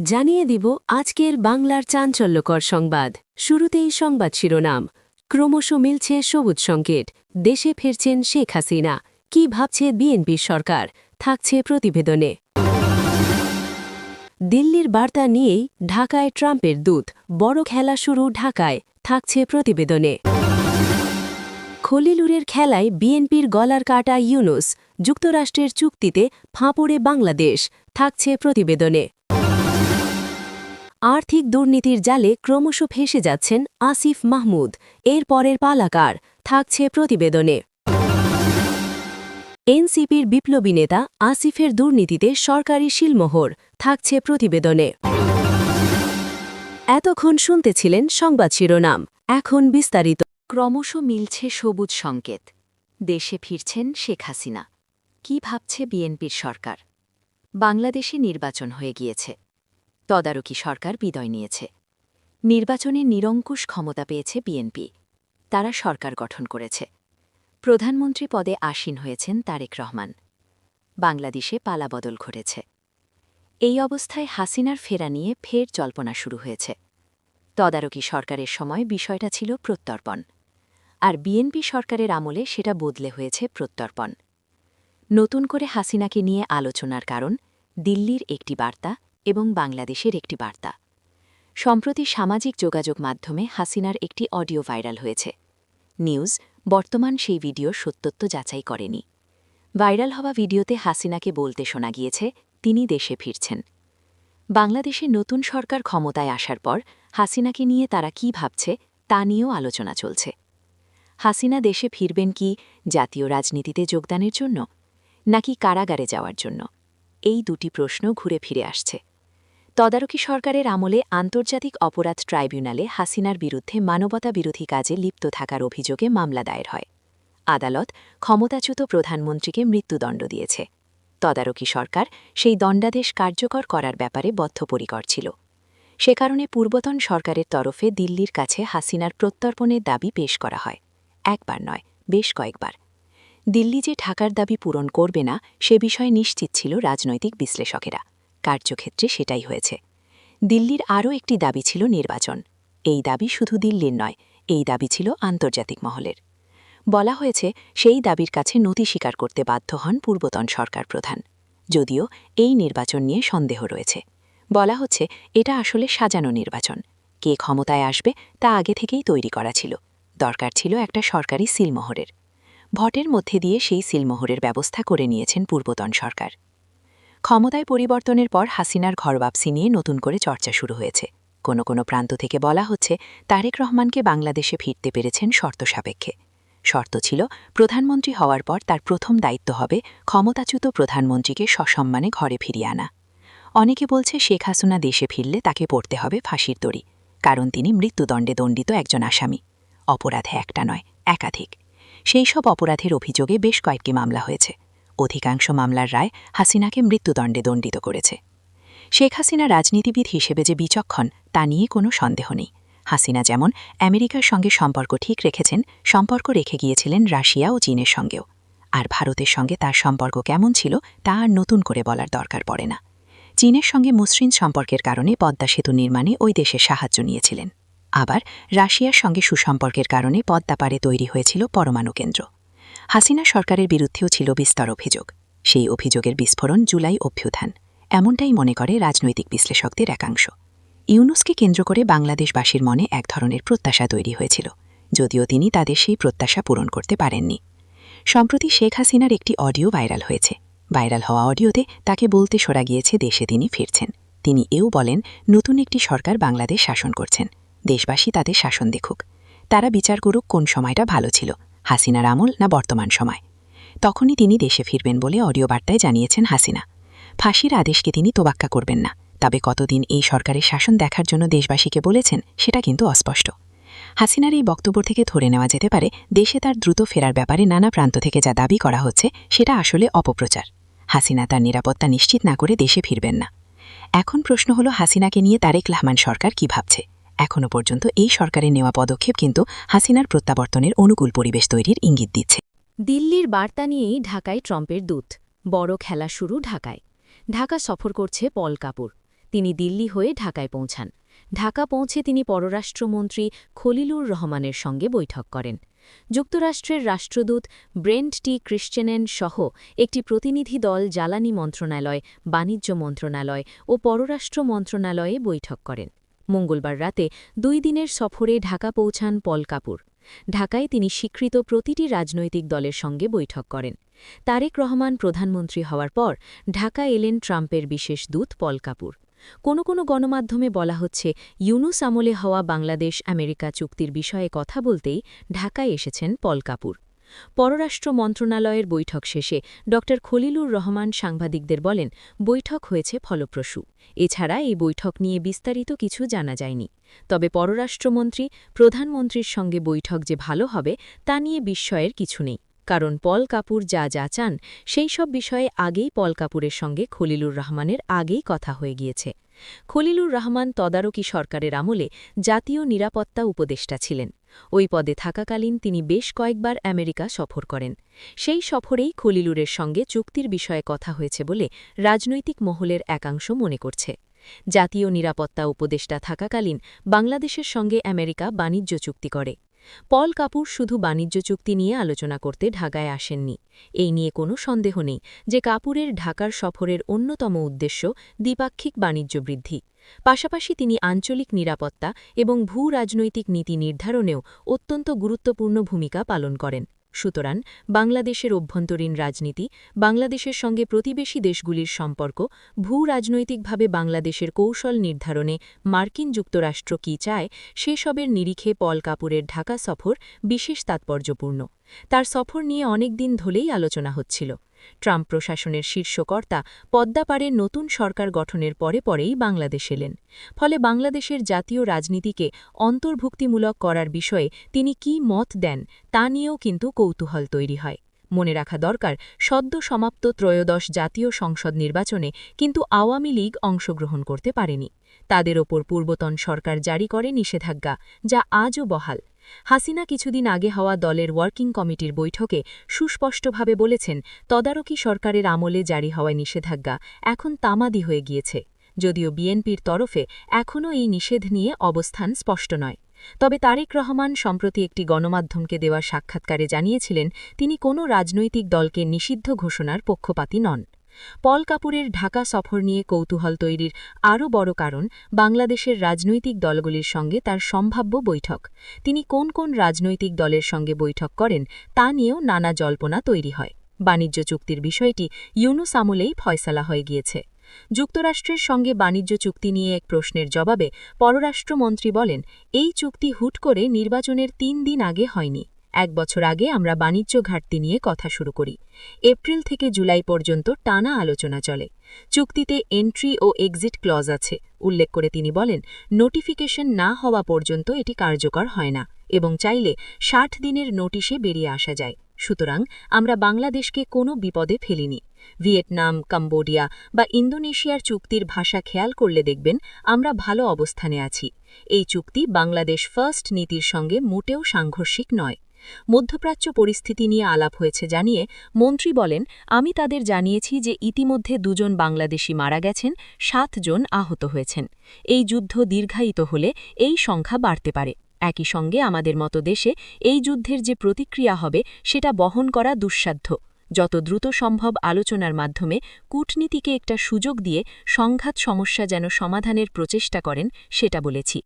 জানিয়ে দিব আজকের বাংলার চাঞ্চল্যকর সংবাদ। শুরুতেই সংবাদ শিরোনাম। ক্রমশ মিলছে সবুজ সংকেত, দেশে ফিরছেন শেখ হাসিনা। কি ভাবছে বিএনপি সরকার, থাকছে প্রতিবেদনে। দিল্লির বার্তা নিয়েই ঢাকায় ট্রাম্পের দূত, বড় খেলা শুরু ঢাকায়, থাকছে প্রতিবেদনে। খলিলুরের খেলায় বিএনপির গলার কাটা ইউনূস, যুক্তরাষ্ট্রের চুক্তিতে ফাঁপড়ে বাংলাদেশ, থাকছে প্রতিবেদনে। আর্থিক দুর্নীতির জালে ক্রমশ ফেঁসে যাচ্ছেন আসিফ মাহমুদ, এর পরের পালাকার, থাকছে প্রতিবেদনে। এনসিপির বিপ্লবী নেতা আসিফের দুর্নীতিতে সরকারি শিলমোহর, থাকছে প্রতিবেদনে। এতক্ষণ শুনতেছিলেন সংবাদ শিরোনাম, এখন বিস্তারিত। ক্রমশ মিলছে সবুজ সংকেত, দেশে ফিরছেন শেখ হাসিনা। কি ভাবছে বিএনপির সরকার? বাংলাদেশে নির্বাচন হয়ে গিয়েছে, তদারকি সরকার বিদায় নিয়েছে। নির্বাচনে নিরঙ্কুশ ক্ষমতা পেয়েছে বিএনপি, তারা সরকার গঠন করেছে। প্রধানমন্ত্রী পদে আসীন হয়েছেন তারেক রহমান। বাংলাদেশে পালাবদল ঘটেছে। এই অবস্থায় হাসিনার ফেরা নিয়ে ফের জল্পনা শুরু হয়েছে। তদারকি সরকারের সময় বিষয়টা ছিল প্রত্যর্পণ, আর বিএনপি সরকারের আমলে সেটা বদলে হয়েছে প্রত্যর্পণ। নতুন করে হাসিনাকে নিয়ে আলোচনার কারণ দিল্লির একটি বার্তা এবং বাংলাদেশের একটি বার্তা। সম্প্রতি সামাজিক যোগাযোগ মাধ্যমে হাসিনার একটি অডিও ভাইরাল হয়েছে। নিউজ বর্তমান সেই ভিডিও সত্যত্ব যাচাই করেনি। ভাইরাল হওয়া ভিডিওতে হাসিনাকে বলতে শোনা গিয়েছে তিনি দেশে ফিরছেন। বাংলাদেশে নতুন সরকার ক্ষমতায় আসার পর হাসিনাকে নিয়ে তারা কি ভাবছে তা নিয়েও আলোচনা চলছে। হাসিনা দেশে ফিরবেন কি জাতীয় রাজনীতিতে যোগদানের জন্য, নাকি কারাগারে যাওয়ার জন্য? এই দুটি প্রশ্ন ঘুরে ফিরে আসছে। তদারকি সরকারের আমলে আন্তর্জাতিক অপরাধ ট্রাইব্যুনালে হাসিনার বিরুদ্ধে মানবতা বিরোধী কাজে লিপ্ত থাকার অভিযোগে মামলা দায়ের হয়। আদালত ক্ষমতাচ্যুত প্রধানমন্ত্রীকে মৃত্যুদণ্ড দিয়েছে। তদারকি সরকার সেই দণ্ডাদেশ কার্যকর করার ব্যাপারে বদ্ধপরিকর ছিল। সে কারণে পূর্বতন সরকারের তরফে দিল্লির কাছে হাসিনার প্রত্যর্পণের দাবি পেশ করা হয়। একবার নয়, বেশ কয়েকবার। দিল্লি যে ঢাকার দাবি পূরণ করবে না সে বিষয়ে নিশ্চিত ছিল রাজনৈতিক বিশ্লেষকেরা। কার্যক্ষেত্রে সেটাই হয়েছে। দিল্লির আরও একটি দাবি ছিল নির্বাচন। এই দাবি শুধু দিল্লির নয়, এই দাবি ছিল আন্তর্জাতিক মহলের। বলা হয়েছে সেই দাবির কাছে নথি স্বীকার করতে বাধ্য হন পূর্বতন সরকার প্রধান। যদিও এই নির্বাচন নিয়ে সন্দেহ রয়েছে। বলা হচ্ছে এটা আসলে সাজানো নির্বাচন। কে ক্ষমতায় আসবে তা আগে থেকেই তৈরি করা ছিল। দরকার ছিল একটা সরকারি সিলমোহরের। ভোটের মধ্যে দিয়ে সেই সিলমোহরের ব্যবস্থা করে নিয়েছেন পূর্বতন সরকার। ক্ষমতায় পরিবর্তনের পর হাসিনার ঘরবাপসি নিয়ে নতুন করে চর্চা শুরু হয়েছে। কোনো কোনো প্রান্ত থেকে বলা হচ্ছে তারেক রহমানকে বাংলাদেশে ফিরতে পেরেছেন শর্ত সাপেক্ষে। শর্ত ছিল প্রধানমন্ত্রী হওয়ার পর তার প্রথম দায়িত্ব হবে ক্ষমতাচ্যুত প্রধানমন্ত্রীকে সসম্মানে ঘরে ফিরিয়ে আনা। অনেকে বলছে শেখ হাসিনা দেশে ফিরলে তাকে পড়তে হবে ফাঁসির দড়ি, কারণ তিনি মৃত্যুদণ্ডে দণ্ডিত একজন আসামি। অপরাধে একটা নয়, একাধিক। সেই সব অপরাধের অভিযোগে বেশ কয়েকটি মামলা হয়েছে। অধিকাংশ মামলার রায় হাসিনাকে মৃত্যুদণ্ডে দণ্ডিত করেছে। শেখ হাসিনা রাজনীতিবিদ হিসেবে যে বিচক্ষণ তা নিয়ে কোনো সন্দেহ নেই। হাসিনা যেমন আমেরিকার সঙ্গে সম্পর্ক ঠিক রেখেছেন, সম্পর্ক রেখে গিয়েছিলেন রাশিয়া ও চীনের সঙ্গেও। আর ভারতের সঙ্গে তার সম্পর্ক কেমন ছিল তা আর নতুন করে বলার দরকার পড়ে না। চীনের সঙ্গে মসৃণ সম্পর্কের কারণে পদ্মা সেতু নির্মাণে ওই দেশের সাহায্য নিয়েছিলেন। আবার রাশিয়ার সঙ্গে সুসম্পর্কের কারণে পদ্মা পাড়ে তৈরি হয়েছিল পরমাণু কেন্দ্র। হাসিনা সরকারের বিরুদ্ধেও ছিল বিস্তর অভিযোগ। সেই অভিযোগের বিস্ফোরণ জুলাই অভ্যুত্থান, এমনটাই মনে করে রাজনৈতিক বিশ্লেষকদের একাংশ। ইউনূসকে কেন্দ্র করে বাংলাদেশবাসীর মনে এক ধরনের প্রত্যাশা তৈরি হয়েছিল, যদিও তিনি তাদের সেই প্রত্যাশা পূরণ করতে পারেননি। সম্প্রতি শেখ হাসিনার একটি অডিও ভাইরাল হয়েছে। ভাইরাল হওয়া অডিওতে তাকে বলতে শোনা গিয়েছে দেশে তিনি ফিরছেন। তিনি এও বলেন নতুন একটি সরকার বাংলাদেশ শাসন করছেন, দেশবাসী তাদের শাসন দেখুক। তারা বিচার করুক কোন সময়টা ভালো ছিল, হাসিনার আমল না বর্তমান সময়। তখনই তিনি দেশে ফিরবেন বলে অডিও বার্তায় জানিয়েছেন হাসিনা। ফাঁসির আদেশকে তিনি তোয়াক্কা করবেন না, তবে কতদিন এই সরকারের শাসন দেখার জন্য দেশবাসীকে বলেছেন সেটা কিন্তু অস্পষ্ট। হাসিনার এই বক্তব্য থেকে ধরে নেওয়া যেতে পারে দেশে তার দ্রুত ফেরার ব্যাপারে নানা প্রান্ত থেকে যা দাবি করা হচ্ছে সেটা আসলে অপপ্রচার। হাসিনা তার নিরাপত্তা নিশ্চিত না করে দেশে ফিরবেন না। এখন প্রশ্ন হলো হাসিনাকে নিয়ে তারেক রহমান সরকার কি ভাবছে। এখনও পর্যন্ত এই সরকারের নেওয়া পদক্ষেপ কিন্তু হাসিনার প্রত্যাবর্তনের অনুকূল পরিবেশ তৈরির ইঙ্গিত দিচ্ছে। দিল্লির বার্তা নিয়েই ঢাকায় ট্রাম্পের দূত, বড় খেলা শুরু ঢাকায়। ঢাকা সফর করছে পল কাপুর। তিনি দিল্লি হয়ে ঢাকায় পৌঁছান। ঢাকা পৌঁছে তিনি পররাষ্ট্রমন্ত্রী খলিলুর রহমানের সঙ্গে বৈঠক করেন। যুক্তরাষ্ট্রের রাষ্ট্রদূত ব্রেন্ট টি ক্রিশ্চেনেন সহ একটি প্রতিনিধি দল জ্বালানি মন্ত্রণালয়, বাণিজ্য মন্ত্রণালয় ও পররাষ্ট্র মন্ত্রণালয়ে বৈঠক করেন। মঙ্গলবার রাতে 2 দিনের সফরে ঢাকা পৌঁছান পল কাপুর। ঢাকায় তিনি স্বীকৃত প্রতিটি রাজনৈতিক দলের সঙ্গে বৈঠক করেন। তারেক রহমান প্রধানমন্ত্রী হওয়ার পর ঢাকা এলেন ট্রাম্পের বিশেষ দূত পল কাপুর। কোনো গণমাধ্যমে বলা হচ্ছে, ইউনুস আমলে হওয়া বাংলাদেশ আমেরিকা চুক্তির বিষয়ে কথা বলতেই ঢাকায় এসেছেন পল কাপুর। পররাষ্ট্র মন্ত্রণালয়ের বৈঠক শেষে ড খলিলুর রহমান সাংবাদিকদের বলেন, বৈঠক হয়েছে ফলপ্রসূ। এছাড়া এই বৈঠক নিয়ে বিস্তারিত কিছু জানা যায়নি। তবে পররাষ্ট্রমন্ত্রী প্রধানমন্ত্রীর সঙ্গে বৈঠক যে ভালো হবে তা নিয়ে বিস্ময়ের কিছু নেই, কারণ পল কাপুর যা চান সেই সব বিষয়ে আগেই পল কাপুরের সঙ্গে খলিলুর রহমানের আগেই কথা হয়ে গিয়েছে। খলিলুর রহমান তদারকি সরকারের আমলে জাতীয় নিরাপত্তা উপদেষ্টা ছিলেন। ওই পদে থাকাকালীন তিনি বেশ কয়েকবার আমেরিকা সফর করেন। সেই সফরেই খলিলুরের সঙ্গে চুক্তির বিষয়ে কথা হয়েছে বলে রাজনৈতিক মহলের একাংশ মনে করছে। জাতীয় নিরাপত্তা উপদেষ্টা থাকাকালীন বাংলাদেশের সঙ্গে আমেরিকা বাণিজ্য চুক্তি করে। পল কাপুর শুধু বাণিজ্য চুক্তি নিয়ে আলোচনা করতে ঢাকায় আসেননি। এই নিয়ে কোনো সন্দেহ নেই যে কাপুরের ঢাকার সফরের অন্যতম উদ্দেশ্য দ্বিপাক্ষিক বাণিজ্য বৃদ্ধি। পাশাপাশি তিনি আঞ্চলিক নিরাপত্তা এবং ভূ-রাজনৈতিক নীতি নির্ধারণেও অত্যন্ত গুরুত্বপূর্ণ ভূমিকা পালন করেন। সুতরাং বাংলাদেশের অভ্যন্তরীণ রাজনীতি, বাংলাদেশের সঙ্গে প্রতিবেশী দেশগুলির সম্পর্ক, ভূ-রাজনৈতিকভাবে বাংলাদেশের কৌশল নির্ধারণে মার্কিন যুক্তরাষ্ট্র কী চায় সেসবের নিরিখে পল কাপুরের ঢাকা সফর বিশেষ তাৎপর্যপূর্ণ। তার সফর নিয়ে অনেক দিন ধরেই আলোচনা হচ্ছিল। ট্রাম্প প্রশাসনের শীর্ষকর্তা পদ্মাপাড়ের নতুন সরকার গঠনের পরেই বাংলাদেশ এলেন। ফলে বাংলাদেশের জাতীয় রাজনীতিকে অন্তর্ভুক্তিমূলক করার বিষয়ে তিনি কী মত দেন তা নিয়েও কিন্তু কৌতূহল তৈরি হয়। মনে রাখা দরকার, সদ্য সমাপ্ত ত্রয়োদশ জাতীয় সংসদ নির্বাচনে কিন্তু আওয়ামী লীগ অংশগ্রহণ করতে পারেনি। তাদের ওপর পূর্বতন সরকার জারি করে নিষেধাজ্ঞা, যা আজও বহাল। হাসিনা কিছুদিন আগে হওয়া দলের ওয়ার্কিং কমিটির বৈঠকে সুস্পষ্টভাবে বলেছেন, তদারকি সরকারের আমলে জারি হওয়া নিষেধাজ্ঞা এখন তামাদি হয়ে গিয়েছে। যদিও বিএনপির তরফে এখনও এই নিষেধ নিয়ে অবস্থান স্পষ্ট নয়। তবে তারেক রহমান সম্প্রতি একটি গণমাধ্যমকে দেওয়া সাক্ষাৎকারে জানিয়েছিলেন, তিনি কোনো রাজনৈতিক দলকে নিষিদ্ধ ঘোষণার পক্ষপাতী নন। পল কাপুরের ঢাকা সফর নিয়ে কৌতূহল তৈরির আরও বড় কারণ বাংলাদেশের রাজনৈতিক দলগুলির সঙ্গে তার সম্ভাব্য বৈঠক। তিনি কোন রাজনৈতিক দলের সঙ্গে বৈঠক করেন তা নিয়েও নানা জল্পনা তৈরি হয়। বাণিজ্য চুক্তির বিষয়টি ইউনুস আমলেই ফয়সালা হয়ে গিয়েছে। যুক্তরাষ্ট্রের সঙ্গে বাণিজ্য চুক্তি নিয়ে এক প্রশ্নের জবাবে পররাষ্ট্রমন্ত্রী বলেন, এই চুক্তি হুট করে নির্বাচনের 3 দিন আগে হয়নি। 1 বছর আগে আমরা বাণিজ্য ঘাটতি নিয়ে কথা শুরু করি। এপ্রিল থেকে জুলাই পর্যন্ত টানা আলোচনা চলে। চুক্তিতে এন্ট্রি ও এক্সিট ক্লজ আছে উল্লেখ করে তিনি বলেন, নোটিফিকেশন না হওয়া পর্যন্ত এটি কার্যকর হয় না এবং চাইলে 60 দিনের নোটিশে বেরিয়ে আসা যায়। সুতরাং আমরা বাংলাদেশকে কোনো বিপদে ফেলিনি। ভিয়েতনাম, কম্বোডিয়া বা ইন্দোনেশিয়ার চুক্তির ভাষা খেয়াল করলে দেখবেন আমরা ভালো অবস্থানে আছি। এই চুক্তি বাংলাদেশ ফার্স্ট নীতির সঙ্গে মোটেও সাংঘর্ষিক নয়। মধ্যপ্রাচ্য পরিস্থিতি নিয়ে আলাপ হয়েছে জানিয়ে মন্ত্রী বলেন, আমি তাদের জানিয়েছি যে ইতিমধ্যে 2 জন বাংলাদেশি মারা গেছেন, 7 জন আহত হয়েছেন। এই যুদ্ধ দীর্ঘায়িত হলে এই সংখ্যা বাড়তে পারে। একই সঙ্গে আমাদের মতো দেশে এই যুদ্ধের যে প্রতিক্রিয়া হবে সেটা বহন করা দুঃসাধ্য। যত দ্রুত সম্ভব আলোচনার মাধ্যমে কূটনীতিকে একটা সুযোগ দিয়ে সংঘাত সমস্যা যেন সমাধানের প্রচেষ্টা করেন সেটা বলেছি।